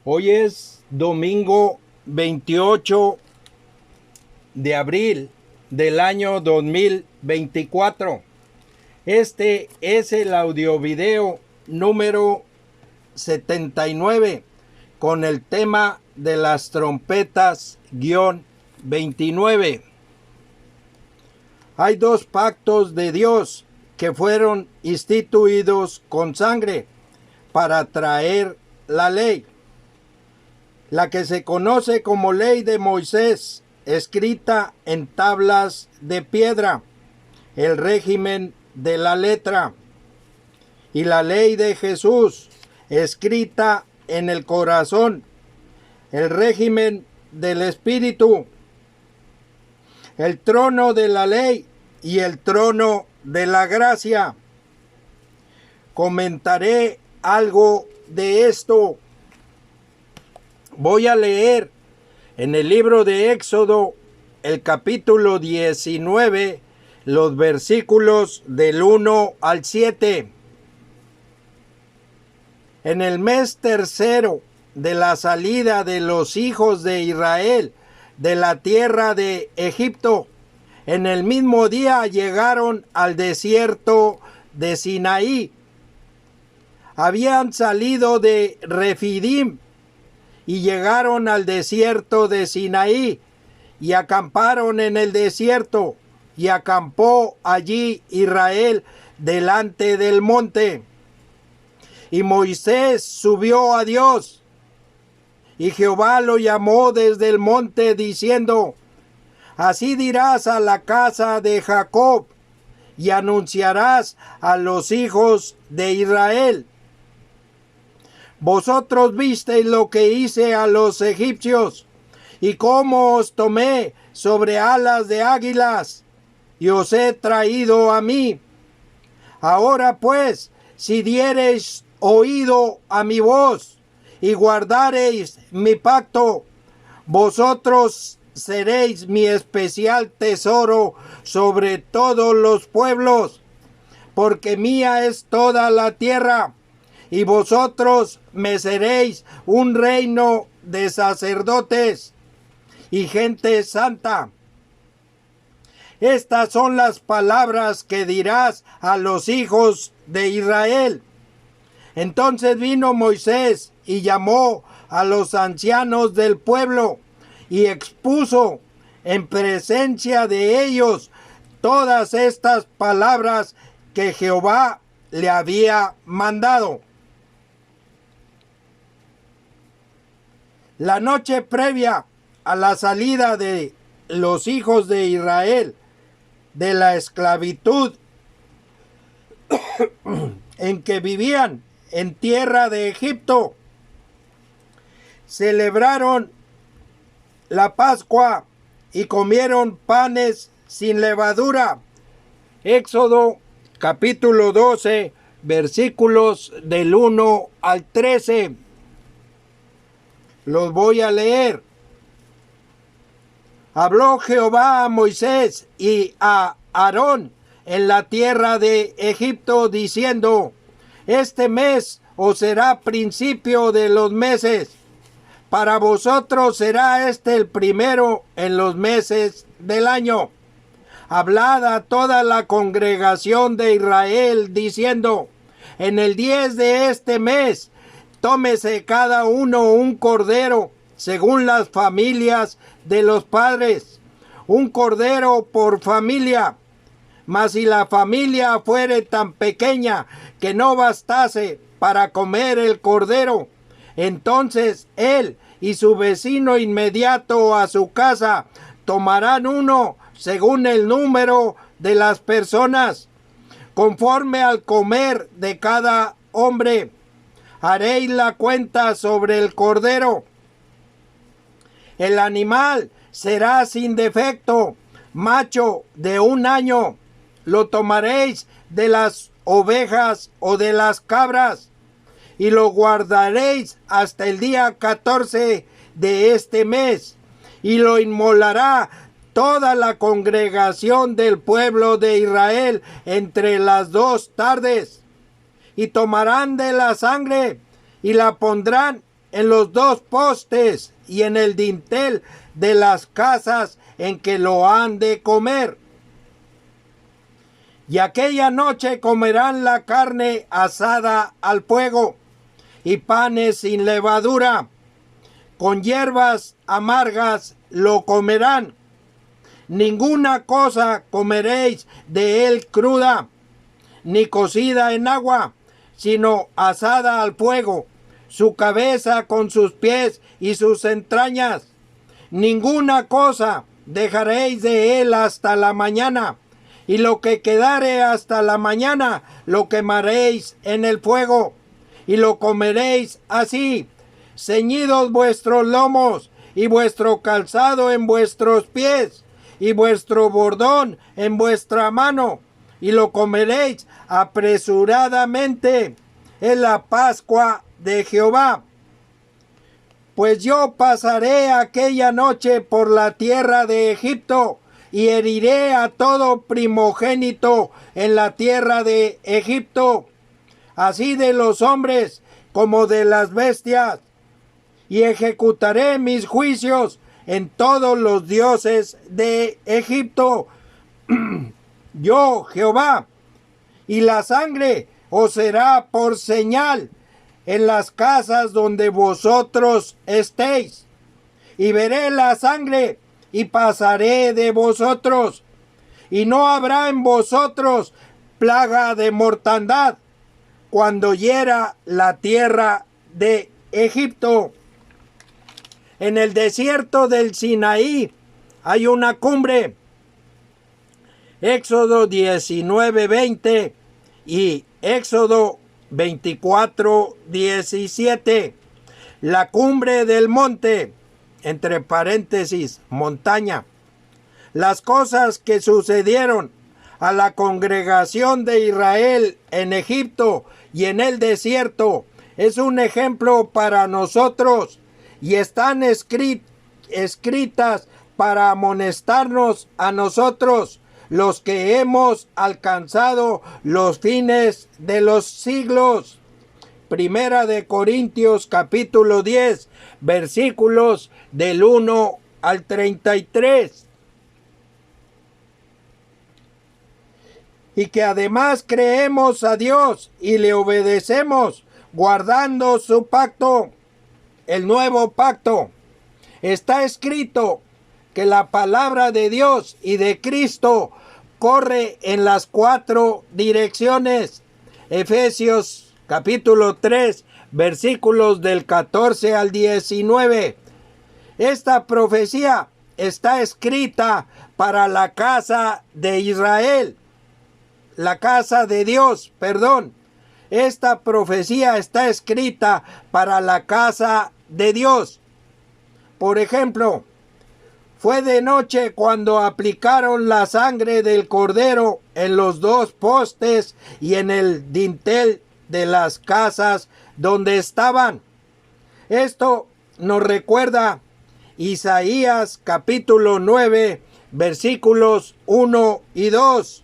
Hoy es domingo 28 de abril del año 2024. Este es el audiovideo número 79 con el tema de las trompetas-29. Hay dos pactos de Dios que fueron instituidos con sangre para traer la ley. La que se conoce como ley de Moisés, escrita en tablas de piedra, el régimen de la letra, y la ley de Jesús, escrita en el corazón, el régimen del Espíritu, el trono de la ley y el trono de la gracia. Comentaré algo de esto. Voy a leer en el libro de Éxodo, el capítulo 19, los versículos del 1 al 7. En el mes tercero de la salida de los hijos de Israel de la tierra de Egipto, en el mismo día llegaron al desierto de Sinaí. Habían salido de Refidim y llegaron al desierto de Sinaí y acamparon en el desierto, y acampó allí Israel delante del monte. Y Moisés subió a Dios, y Jehová lo llamó desde el monte diciendo: así dirás a la casa de Jacob, y anunciarás a los hijos de Israel: vosotros visteis lo que hice a los egipcios, y cómo os tomé sobre alas de águilas, y os he traído a mí. Ahora pues, si diereis oído a mi voz, y guardareis mi pacto, vosotros seréis mi especial tesoro sobre todos los pueblos, porque mía es toda la tierra, y vosotros me seréis un reino de sacerdotes y gente santa. Estas son las palabras que dirás a los hijos de Israel. Entonces vino Moisés y llamó a los ancianos del pueblo y expuso en presencia de ellos todas estas palabras que Jehová le había mandado. La noche previa a la salida de los hijos de Israel de la esclavitud en que vivían en tierra de Egipto, celebraron la Pascua y comieron panes sin levadura. Éxodo capítulo 12, versículos del 1 al 13. Los voy a leer. Habló Jehová a Moisés y a Aarón en la tierra de Egipto, diciendo: este mes os será principio de los meses. Para vosotros será este el primero en los meses del año. Hablad a toda la congregación de Israel, diciendo: en el 10 de este mes, tómese cada uno un cordero, según las familias de los padres, un cordero por familia. Mas si la familia fuere tan pequeña que no bastase para comer el cordero, entonces él y su vecino inmediato a su casa tomarán uno según el número de las personas, conforme al comer de cada hombre. Haréis la cuenta sobre el cordero. El animal será sin defecto, macho de 1 año. Lo tomaréis de las ovejas o de las cabras, y lo guardaréis hasta el día 14 de este mes, y lo inmolará toda la congregación del pueblo de Israel entre las 2 tardes. Y tomarán de la sangre y la pondrán en los dos postes y en el dintel de las casas en que lo han de comer. Y aquella noche comerán la carne asada al fuego y panes sin levadura, con hierbas amargas lo comerán. Ninguna cosa comeréis de él cruda, ni cocida en agua, sino asada al fuego, su cabeza con sus pies y sus entrañas. Ninguna cosa dejaréis de él hasta la mañana, y lo que quedare hasta la mañana lo quemaréis en el fuego, y lo comeréis así, ceñidos vuestros lomos, y vuestro calzado en vuestros pies, y vuestro bordón en vuestra mano, y lo comeréis apresuradamente. Es la Pascua de Jehová. Pues yo pasaré aquella noche por la tierra de Egipto, y heriré a todo primogénito en la tierra de Egipto, así de los hombres como de las bestias, y ejecutaré mis juicios en todos los dioses de Egipto. Yo, Jehová, y la sangre os será por señal en las casas donde vosotros estéis, y veré la sangre y pasaré de vosotros, y no habrá en vosotros plaga de mortandad cuando hiera la tierra de Egipto. En el desierto del Sinaí hay una cumbre. Éxodo 19:20 y Éxodo 24:17. La cumbre del monte, entre paréntesis, montaña. Las cosas que sucedieron a la congregación de Israel en Egipto y en el desierto es un ejemplo para nosotros y están escritas para amonestarnos a nosotros, los que hemos alcanzado los fines de los siglos. Primera de Corintios capítulo 10, versículos del 1 al 33. Y que además creemos a Dios y le obedecemos, guardando su pacto, el nuevo pacto. Está escrito que la palabra de Dios y de Cristo corre en las 4 direcciones. Efesios capítulo 3, versículos del 14 al 19. Esta profecía está escrita para la casa de Israel, la casa de Dios, perdón. Esta profecía está escrita para la casa de Dios. Por ejemplo, fue de noche cuando aplicaron la sangre del cordero en los 2 postes y en el dintel de las casas donde estaban. Esto nos recuerda Isaías capítulo 9, versículos 1 y 2.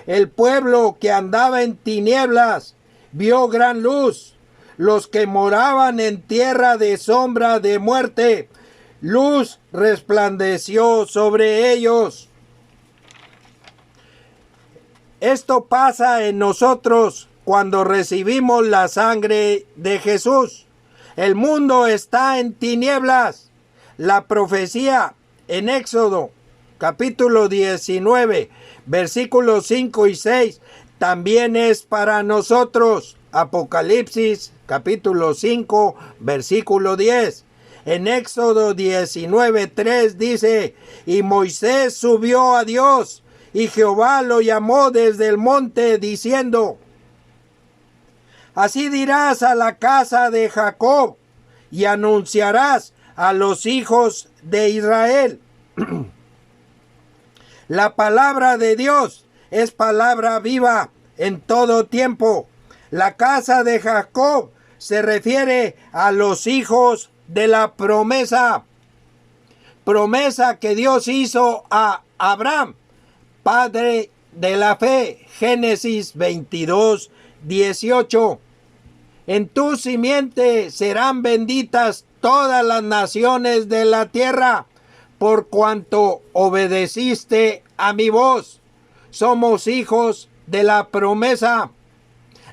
El pueblo que andaba en tinieblas vio gran luz. Los que moraban en tierra de sombra de muerte, luz resplandeció sobre ellos. Esto pasa en nosotros cuando recibimos la sangre de Jesús. El mundo está en tinieblas. La profecía en Éxodo capítulo 19, versículos 5 y 6 también es para nosotros. Apocalipsis capítulo 5, versículo 10. En Éxodo 19:3 dice: y Moisés subió a Dios, y Jehová lo llamó desde el monte, diciendo: así dirás a la casa de Jacob, y anunciarás a los hijos de Israel. La palabra de Dios es palabra viva en todo tiempo. La casa de Jacob se refiere a los hijos de la promesa. Promesa que Dios hizo a Abraham, padre de la fe. Génesis 22:18. En tu simiente serán benditas todas las naciones de la tierra, por cuanto obedeciste a mi voz. Somos hijos de la promesa.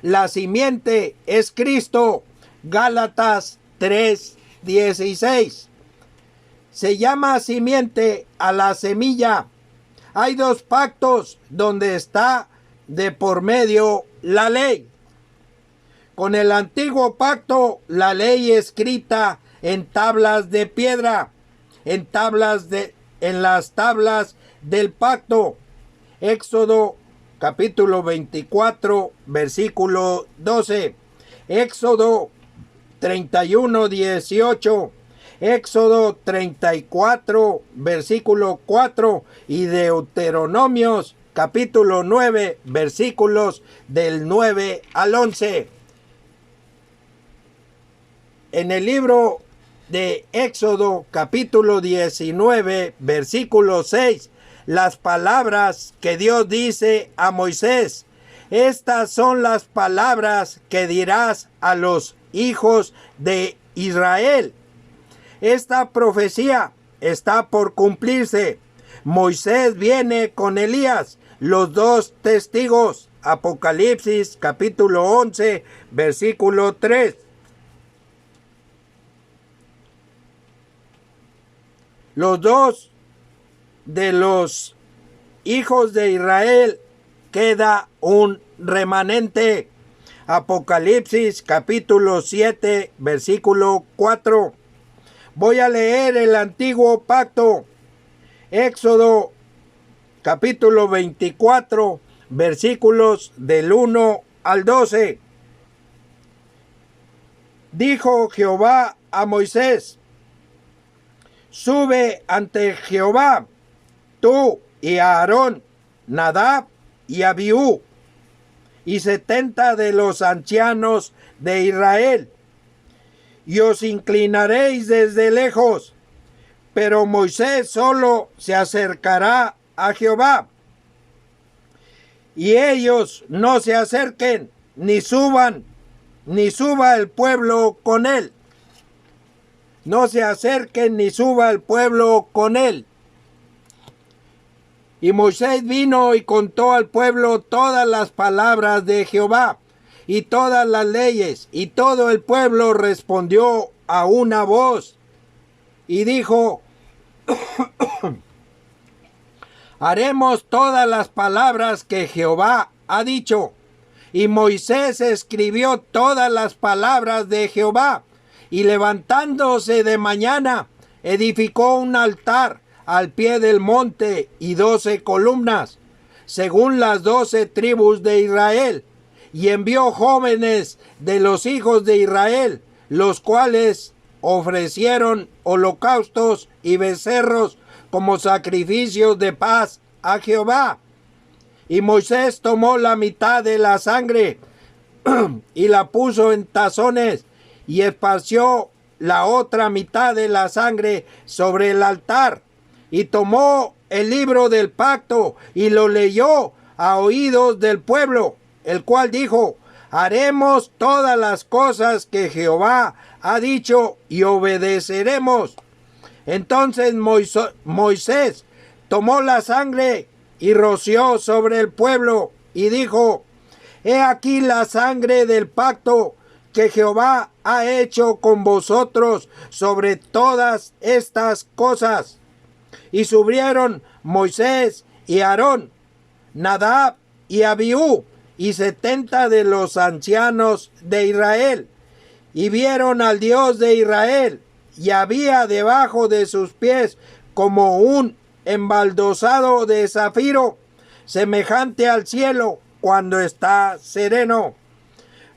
La simiente es Cristo. Gálatas 3:16. Se llama simiente a la semilla. Hay dos pactos donde está de por medio la ley. Con el antiguo pacto, la ley escrita en tablas de piedra, en las tablas del pacto. Éxodo capítulo 24, versículo 12. Éxodo 31:18. Éxodo 34, versículo 4. Y Deuteronomios capítulo 9, versículos del 9 al 11. En el libro de Éxodo capítulo 19, versículo 6, las palabras que Dios dice a Moisés: estas son las palabras que dirás a los hijos de Israel. Esta profecía está por cumplirse. Moisés viene con Elías, los dos testigos. Apocalipsis capítulo 11, versículo 3. Los dos de los hijos de Israel queda un remanente. Apocalipsis capítulo 7, versículo 4. Voy a leer el antiguo pacto. Éxodo capítulo 24, versículos del 1 al 12. Dijo Jehová a Moisés: sube ante Jehová, tú y Aarón, Nadab y Abiú, y 70 de los ancianos de Israel, y os inclinaréis desde lejos, pero Moisés solo se acercará a Jehová, y ellos no se acerquen, ni suba el pueblo con él. No se acerquen ni suba el pueblo con él. Y Moisés vino y contó al pueblo todas las palabras de Jehová y todas las leyes, y todo el pueblo respondió a una voz y dijo: haremos todas las palabras que Jehová ha dicho. Y Moisés escribió todas las palabras de Jehová, y levantándose de mañana, edificó un altar al pie del monte y 12 columnas, según las 12 tribus de Israel, y envió jóvenes de los hijos de Israel, los cuales ofrecieron holocaustos y becerros como sacrificios de paz a Jehová. Y Moisés tomó la mitad de la sangre y la puso en tazones, y esparció la otra mitad de la sangre sobre el altar, y tomó el libro del pacto y lo leyó a oídos del pueblo, el cual dijo: haremos todas las cosas que Jehová ha dicho y obedeceremos. Entonces Moisés tomó la sangre y roció sobre el pueblo y dijo: he aquí la sangre del pacto que Jehová ha hecho con vosotros sobre todas estas cosas. Y subieron Moisés y Aarón, Nadab y Abiú, y 70 de los ancianos de Israel, y vieron al Dios de Israel, y había debajo de sus pies como un embaldosado de zafiro, semejante al cielo cuando está sereno.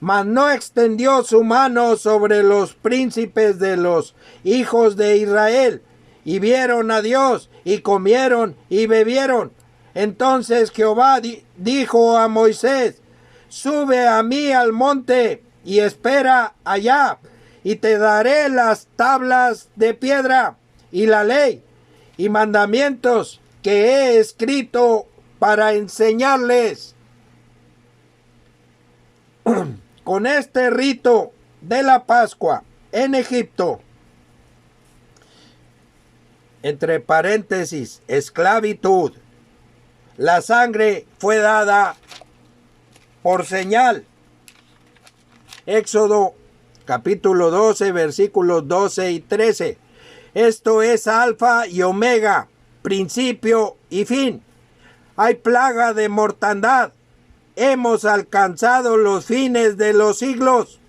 Mas no extendió su mano sobre los príncipes de los hijos de Israel, y vieron a Dios, y comieron y bebieron. Entonces Jehová dijo a Moisés: sube a mí al monte, y espera allá, y te daré las tablas de piedra, y la ley, y mandamientos que he escrito para enseñarles. con este rito de la Pascua en Egipto, entre paréntesis, esclavitud, la sangre fue dada por señal. Éxodo capítulo 12, versículos 12 y 13. Esto es alfa y omega, principio y fin. Hay plaga de mortandad. Hemos alcanzado los fines de los siglos.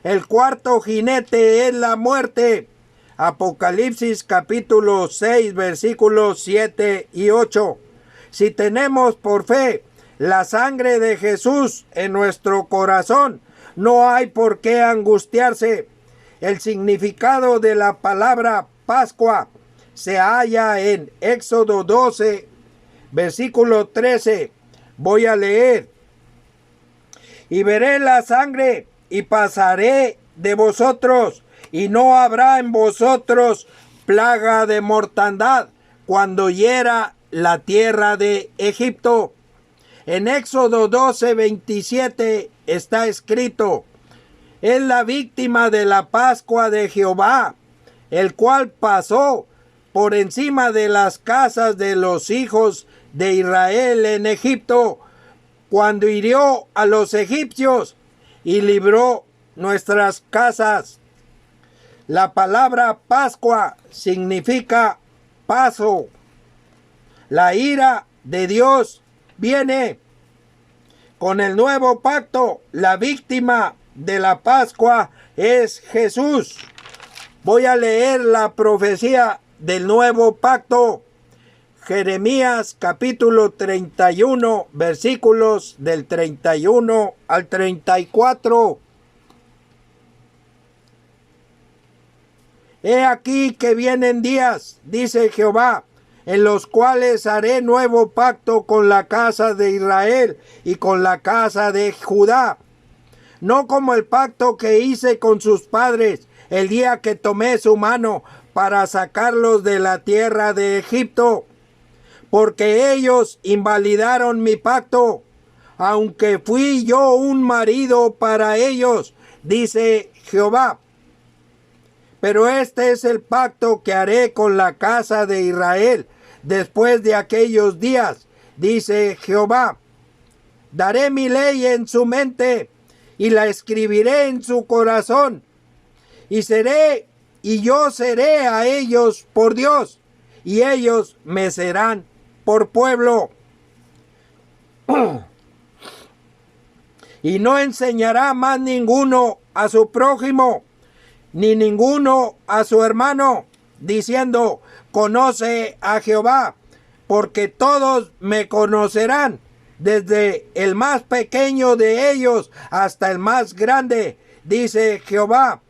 El cuarto jinete es la muerte. Apocalipsis capítulo 6, versículos 7 y 8. Si tenemos por fe la sangre de Jesús en nuestro corazón, no hay por qué angustiarse. El significado de la palabra Pascua se halla en Éxodo 12, versículo 13. Voy a leer. Y veré la sangre y pasaré de vosotros, y no habrá en vosotros plaga de mortandad cuando hiera la tierra de Egipto. En Éxodo 12, 27 está escrito: es la víctima de la Pascua de Jehová, el cual pasó por encima de las casas de los hijos de Israel en Egipto, cuando hirió a los egipcios y libró nuestras casas. La palabra Pascua significa paso. La ira de Dios viene. Con el nuevo pacto, la víctima de la Pascua es Jesús. Voy a leer la profecía del nuevo pacto. Jeremías capítulo 31, versículos del 31 al 34. He aquí que vienen días, dice Jehová, en los cuales haré nuevo pacto con la casa de Israel y con la casa de Judá. No como el pacto que hice con sus padres el día que tomé su mano para sacarlos de la tierra de Egipto, porque ellos invalidaron mi pacto, aunque fui yo un marido para ellos, dice Jehová. Pero este es el pacto que haré con la casa de Israel después de aquellos días, dice Jehová. Daré mi ley en su mente y la escribiré en su corazón, y yo seré a ellos por Dios, y ellos me serán por pueblo. Y no enseñará más ninguno a su prójimo, ni ninguno a su hermano, diciendo: conoce a Jehová, porque todos me conocerán, desde el más pequeño de ellos hasta el más grande, dice Jehová,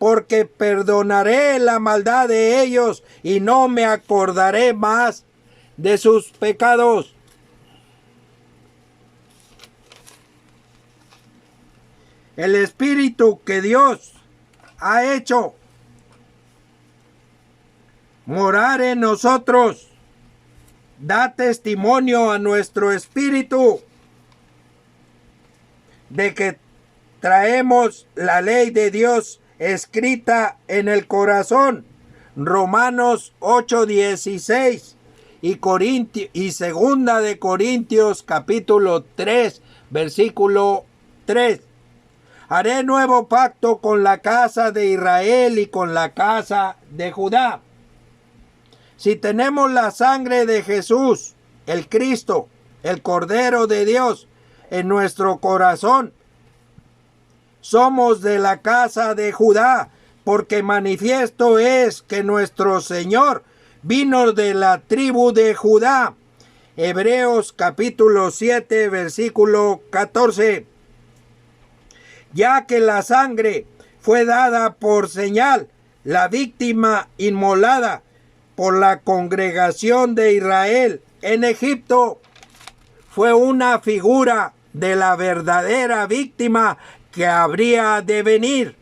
porque perdonaré la maldad de ellos y no me acordaré más de sus pecados. El Espíritu que Dios ha hecho morar en nosotros da testimonio a nuestro espíritu de que traemos la ley de Dios escrita en el corazón. Romanos 8:16 y segunda de Corintios capítulo 3 versículo 3. Haré nuevo pacto con la casa de Israel y con la casa de Judá. Si tenemos la sangre de Jesús, el Cristo, el Cordero de Dios, en nuestro corazón, somos de la casa de Judá, porque manifiesto es que nuestro Señor vino de la tribu de Judá. Hebreos capítulo 7, versículo 14. Ya que la sangre fue dada por señal, la víctima inmolada por la congregación de Israel en Egipto fue una figura de la verdadera víctima que habría de venir.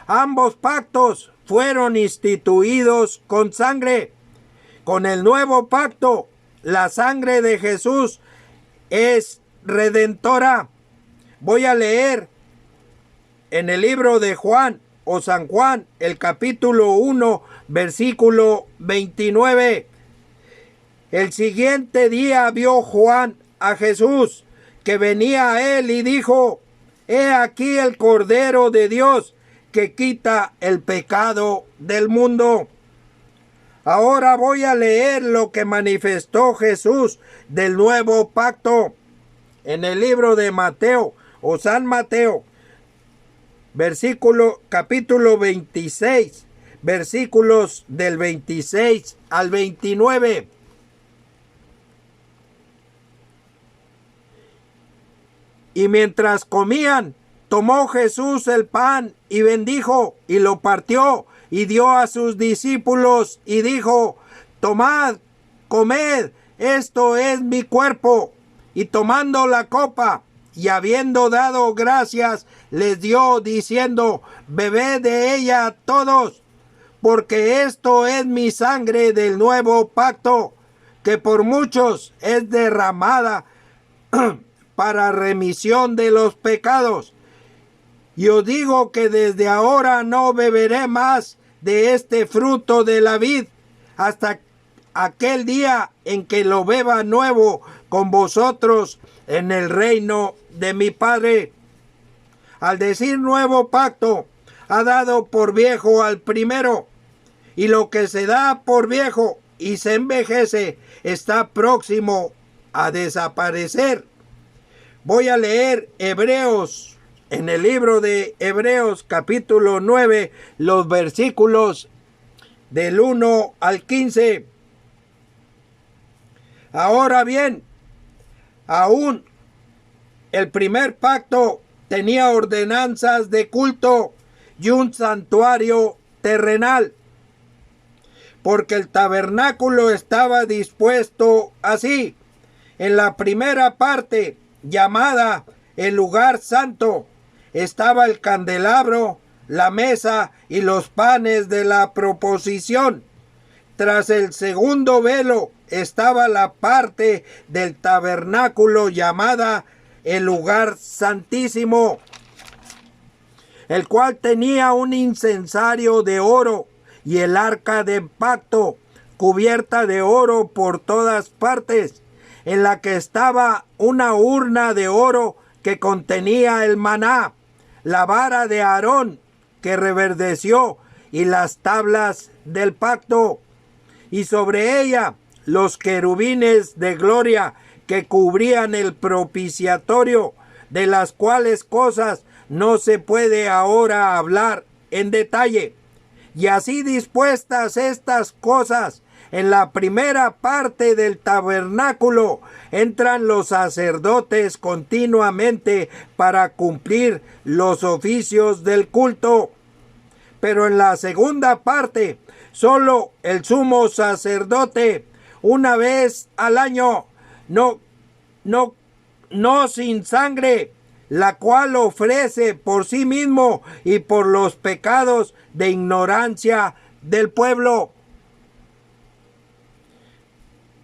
Ambos pactos fueron instituidos con sangre. Con el nuevo pacto, la sangre de Jesús es redentora. Voy a leer en el libro de Juan o San Juan, el capítulo 1, versículo 29. El siguiente día vio Juan a Jesús que venía a él y dijo: He aquí el Cordero de Dios que quita el pecado del mundo. Ahora voy a leer lo que manifestó Jesús del nuevo pacto en el libro de Mateo o San Mateo, capítulo 26, versículos del 26 al 29. Y mientras comían, tomó Jesús el pan y bendijo y lo partió y dio a sus discípulos y dijo: Tomad, comed, esto es mi cuerpo. Y tomando la copa y habiendo dado gracias, les dio diciendo: Bebed de ella todos, porque esto es mi sangre del nuevo pacto, que por muchos es derramada para remisión de los pecados. Y os digo que desde ahora no beberé más de este fruto de la vid, hasta aquel día en que lo beba nuevo con vosotros en el reino de mi Padre. Al decir nuevo pacto, ha dado por viejo al primero, y lo que se da por viejo y se envejece está próximo a desaparecer. Voy a leer Hebreos, en el libro de Hebreos capítulo 9, los versículos del 1 al 15. Ahora bien, aún el primer pacto tenía ordenanzas de culto y un santuario terrenal, porque el tabernáculo estaba dispuesto así. En la primera parte, llamada el lugar santo, estaba el candelabro, la mesa y los panes de la proposición. Tras el segundo velo estaba la parte del tabernáculo llamada el lugar santísimo, el cual tenía un incensario de oro y el arca de pacto cubierta de oro por todas partes, en la que estaba una urna de oro que contenía el maná, la vara de Aarón que reverdeció y las tablas del pacto, y sobre ella los querubines de gloria que cubrían el propiciatorio, de las cuales cosas no se puede ahora hablar en detalle. Y así dispuestas estas cosas, en la primera parte del tabernáculo entran los sacerdotes continuamente para cumplir los oficios del culto. Pero en la segunda parte, solo el sumo sacerdote, una vez al año, no sin sangre, la cual ofrece por sí mismo y por los pecados de ignorancia del pueblo,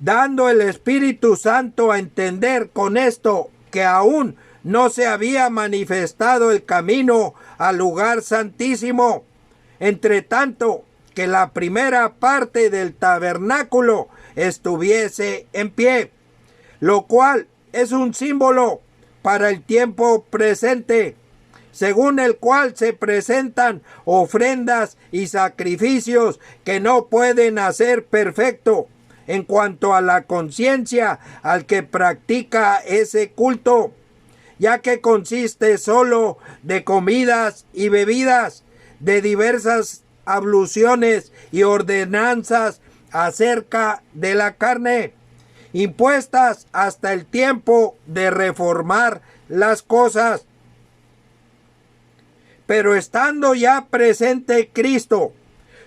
dando el Espíritu Santo a entender con esto que aún no se había manifestado el camino al lugar santísimo, entre tanto que la primera parte del tabernáculo estuviese en pie, lo cual es un símbolo para el tiempo presente, según el cual se presentan ofrendas y sacrificios que no pueden hacer perfecto en cuanto a la conciencia al que practica ese culto, ya que consiste solo de comidas y bebidas, de diversas abluciones y ordenanzas acerca de la carne, impuestas hasta el tiempo de reformar las cosas. Pero estando ya presente Cristo,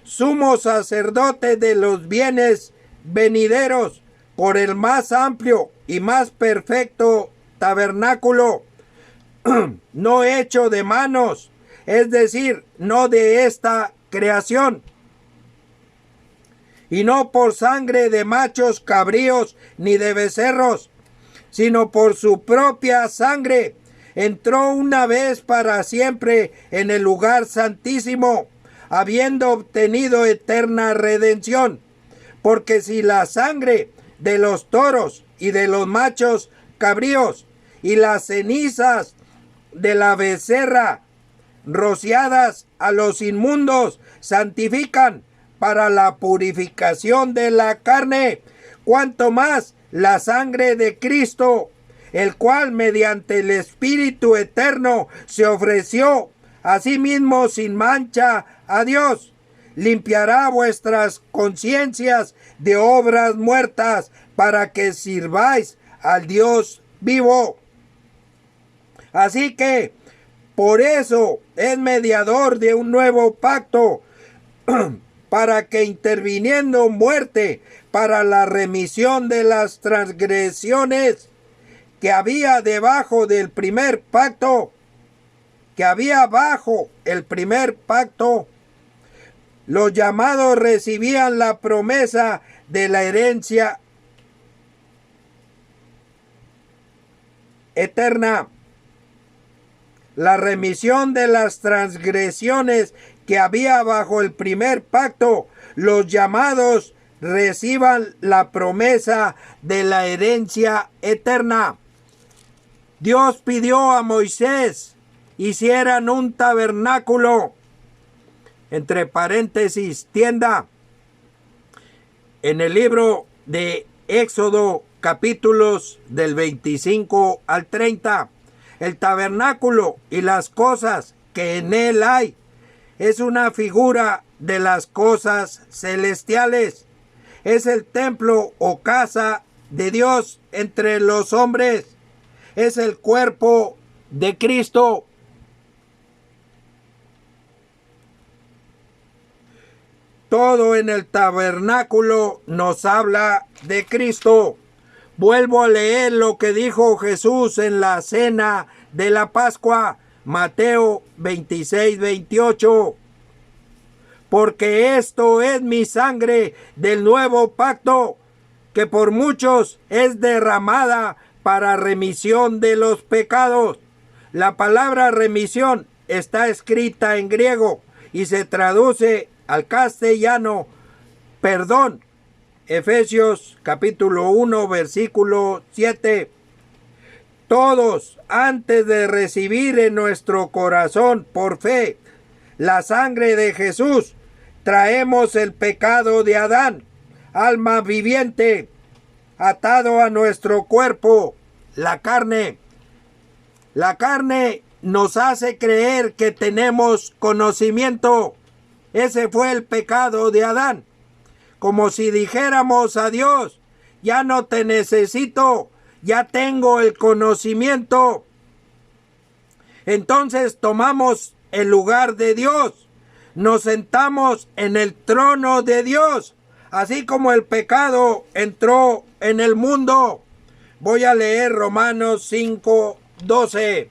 sumo sacerdote de los bienes venideros, por el más amplio y más perfecto tabernáculo, no hecho de manos, es decir, no de esta creación, y no por sangre de machos cabríos ni de becerros, sino por su propia sangre, entró una vez para siempre en el lugar santísimo, habiendo obtenido eterna redención. Porque si la sangre de los toros y de los machos cabríos y las cenizas de la becerra rociadas a los inmundos santifican para la purificación de la carne, cuanto más la sangre de Cristo, el cual mediante el Espíritu eterno se ofreció a sí mismo sin mancha a Dios, limpiará vuestras conciencias de obras muertas para que sirváis al Dios vivo. Así que, por eso es mediador de un nuevo pacto, para que interviniendo muerte para la remisión de las transgresiones que había debajo del primer pacto, los llamados recibían la promesa de la herencia eterna. La remisión de las transgresiones que había bajo el primer pacto, los llamados reciban la promesa de la herencia eterna. Dios pidió a Moisés hicieran un tabernáculo, entre paréntesis, tienda, en el libro de Éxodo, capítulos del 25 al 30. El tabernáculo y las cosas que en él hay es una figura de las cosas celestiales. Es el templo o casa de Dios entre los hombres. Es el cuerpo de Cristo. Todo en el tabernáculo nos habla de Cristo. Vuelvo a leer lo que dijo Jesús en la cena de la Pascua, Mateo 26, 28. Porque esto es mi sangre del nuevo pacto, que por muchos es derramada para remisión de los pecados. La palabra remisión está escrita en griego y se traduce al castellano perdón. Efesios capítulo 1 versículo 7. Todos, antes de recibir en nuestro corazón por fe la sangre de Jesús, traemos el pecado de Adán, alma viviente, atado a nuestro cuerpo, la carne. La carne nos hace creer que tenemos conocimiento. Ese fue el pecado de Adán. Como si dijéramos a Dios, ya no te necesito, ya tengo el conocimiento. Entonces tomamos el lugar de Dios, nos sentamos en el trono de Dios, así como el pecado entró en el mundo. Voy a leer Romanos 5, 12.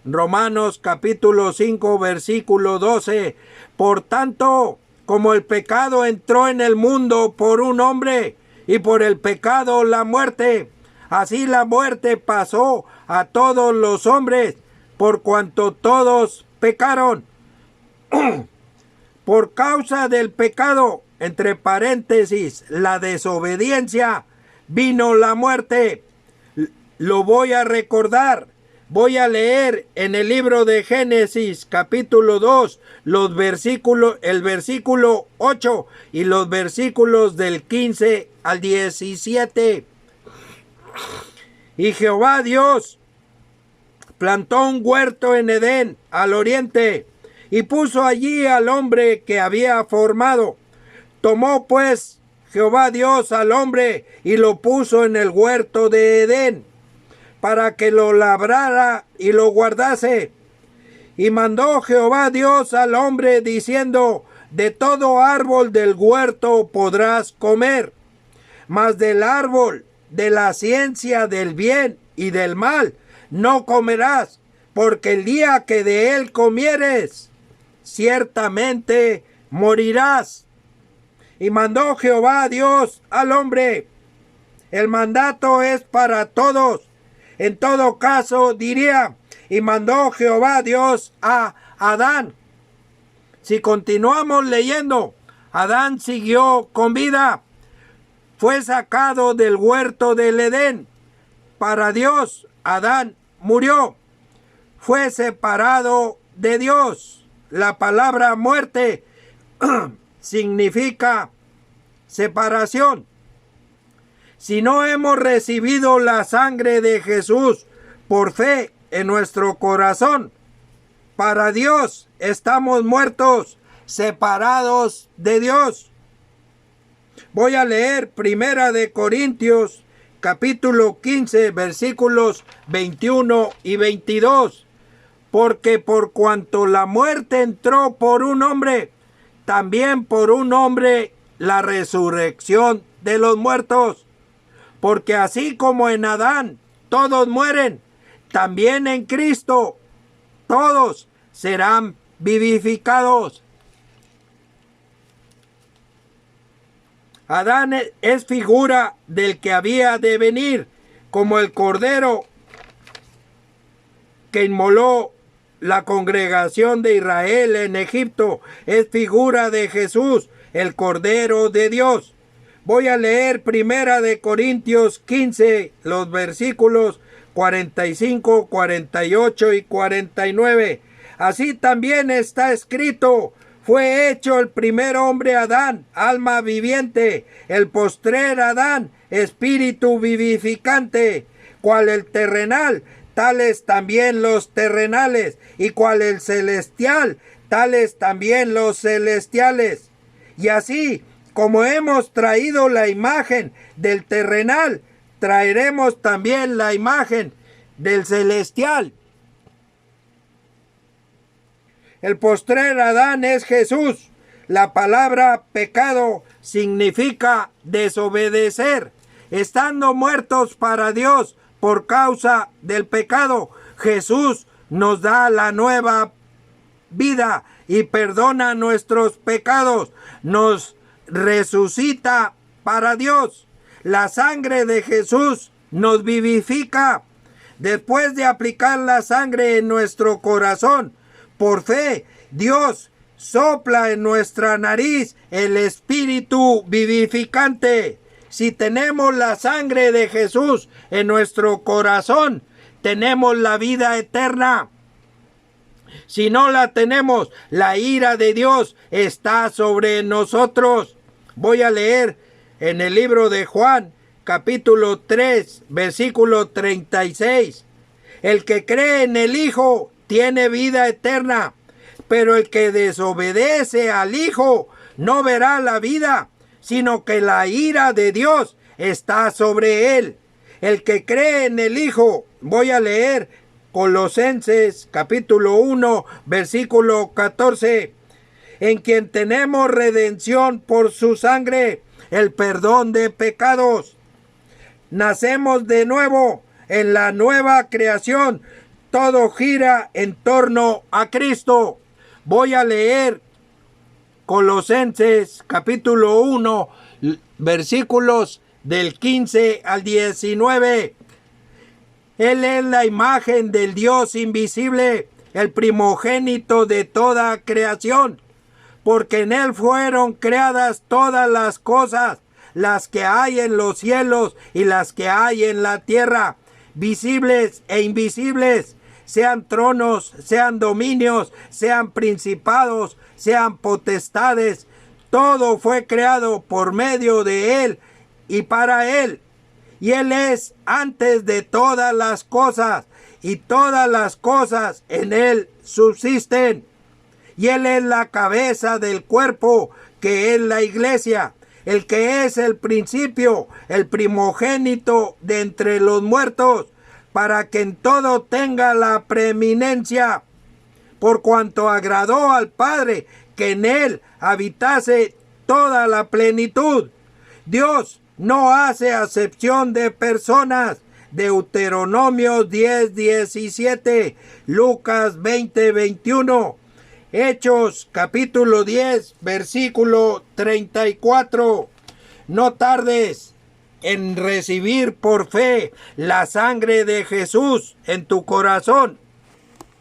Romanos capítulo 5, versículo 12. Por tanto, como el pecado entró en el mundo por un hombre, y por el pecado la muerte, así la muerte pasó a todos los hombres, por cuanto todos pecaron. Por causa del pecado, entre paréntesis, la desobediencia, vino la muerte. Lo voy a recordar. Voy a leer en el libro de Génesis capítulo 2 el versículo 8 y los versículos del 15 al 17. Y Jehová Dios plantó un huerto en Edén al oriente y puso allí al hombre que había formado. Tomó pues Jehová Dios al hombre y lo puso en el huerto de Edén, para que lo labrara y lo guardase. Y mandó Jehová Dios al hombre diciendo: de todo árbol del huerto podrás comer, mas del árbol de la ciencia del bien y del mal no comerás, porque el día que de él comieres, ciertamente morirás. Y mandó Jehová Dios al hombre. El mandato es para todos. En todo caso, diría, y mandó Jehová Dios a Adán. Si continuamos leyendo, Adán siguió con vida. Fue sacado del huerto del Edén. Para Dios, Adán murió. Fue separado de Dios. La palabra muerte significa separación. Si no hemos recibido la sangre de Jesús por fe en nuestro corazón, para Dios estamos muertos, separados de Dios. Voy a leer 1 de Corintios, capítulo 15, versículos 21 y 22. Porque por cuanto la muerte entró por un hombre, también por un hombre la resurrección de los muertos. Porque así como en Adán todos mueren, también en Cristo todos serán vivificados. Adán es figura del que había de venir, como el cordero que inmoló la congregación de Israel en Egipto. Es figura de Jesús, el Cordero de Dios. Voy a leer 1 de Corintios 15, los versículos 45, 48 y 49. Así también está escrito: fue hecho el primer hombre Adán, alma viviente; el postrer Adán, espíritu vivificante. Cual el terrenal, tales también los terrenales; y cual el celestial, tales también los celestiales. Y así como hemos traído la imagen del terrenal, traeremos también la imagen del celestial. El postrer Adán es Jesús. La palabra pecado significa desobedecer. Estando muertos para Dios por causa del pecado, Jesús nos da la nueva vida y perdona nuestros pecados. Nos resucita para Dios. La sangre de Jesús nos vivifica. Después de aplicar la sangre en nuestro corazón, por fe, Dios sopla en nuestra nariz el espíritu vivificante. Si tenemos la sangre de Jesús en nuestro corazón, tenemos la vida eterna. Si no la tenemos, la ira de Dios está sobre nosotros. Voy a leer en el libro de Juan, capítulo 3, versículo 36. El que cree en el Hijo tiene vida eterna, pero el que desobedece al Hijo no verá la vida, sino que la ira de Dios está sobre él. El que cree en el Hijo, voy a leer Colosenses capítulo 1, versículo 14, en quien tenemos redención por su sangre, el perdón de pecados. Nacemos de nuevo en la nueva creación. Todo gira en torno a Cristo. Voy a leer Colosenses capítulo 1, versículos del 15 al 19. Él es la imagen del Dios invisible, el primogénito de toda creación, porque en Él fueron creadas todas las cosas, las que hay en los cielos y las que hay en la tierra, visibles e invisibles, sean tronos, sean dominios, sean principados, sean potestades. Todo fue creado por medio de Él y para Él. Y Él es antes de todas las cosas, y todas las cosas en Él subsisten. Y Él es la cabeza del cuerpo, que es la iglesia, el que es el principio, el primogénito de entre los muertos, para que en todo tenga la preeminencia, por cuanto agradó al Padre que en Él habitase toda la plenitud. Dios no hace acepción de personas. Deuteronomio 10:17, Lucas 20:21, Hechos capítulo 10, versículo 34. No tardes en recibir por fe la sangre de Jesús en tu corazón,